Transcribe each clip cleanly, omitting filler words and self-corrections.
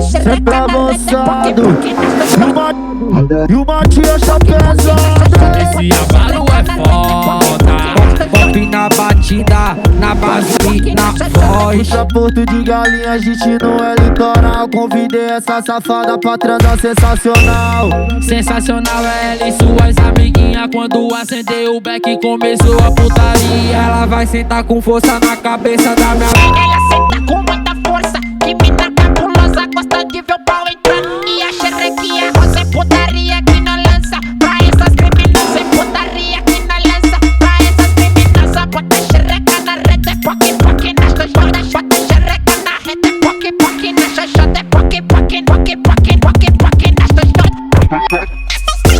sempre avançado. E uma tia pesada. Esse abalo é foda. Pop na batida, na base e na voz. Puxa Porto de Galinha, a gente não é litoral. Convidei essa safada pra transar sensacional. Sensacional é ela e suas amiguinhas. Quando acendeu o black começou a putaria. Ela vai sentar com força na cabeça da minha. Ela senta com muita força, que mina cabulosa, gosta de ver o pau entrar. E a xerequinha rosa é putaria que não lança. Pra essas criminosas é putaria que não lança. Pra essas criminosas, bota xereca na rede, é poque poque na xoxota. Bota xereca na rede, é poque poque na xoxota. É poque poque, poque poque, poque poque na xoxota.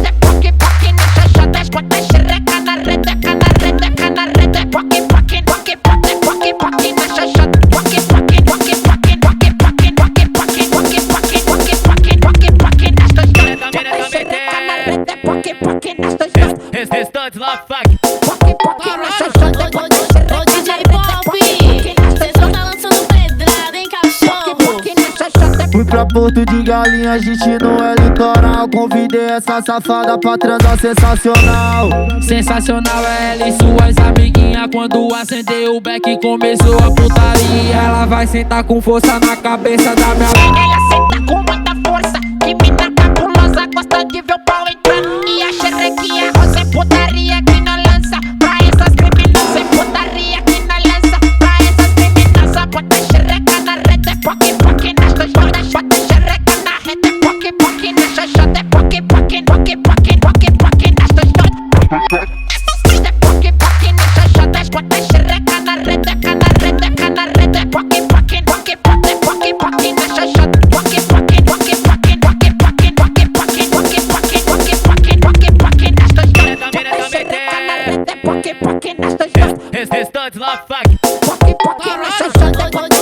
É poque poque na xoxota. Bota xereca na rede, é na rede, é na rede. É poque poque, poque poque, poque poque na xoxota. Poque poque, poque poque, poque poque, poque poque, poque poque, poque poque, poque poque na xoxota. Bota xereca na rede, é poque poque na xoxota. Restante lá, fuck. Poque poque na xoxota. Bota xereca Ô na DJ rede, é Pop, poque cê só tá lançando pedrada, hein, cachorro? poque na xoxota. Fui pra Porto de Galinha, a gente não é litoral. Convidei essa safada pra transar sensacional. Sensacional é ela e suas amiguinhas. Quando acendeu o black começou a putaria. Ela vai sentar com força na cabeça da minha. Ela senta com muita força, que mina cabulosa, gosta de ver o pau entrar. E a xerequinha rosa é putaria que não lança. Pra essas criminosas é putaria que não lança. Pra essas criminosas, bota xereca na rede, é poque poque na xoxota. Bota xereca na rede, é poque poque na xoxota. É poque poque, poque poque, poque poque na xoxota. É poque poque na xoxota. Bota xereca na rede, é na rede, é na rede. É poque poque, poque poque, poque poque na xoxota. Poque poque, poque poque, poque poque, poque poque, poque poque, poque poque, poque poque na xoxota. Bota xereca na rede, é poque poque na xoxota. Restante lá, fuck. Poque poque na xoxota.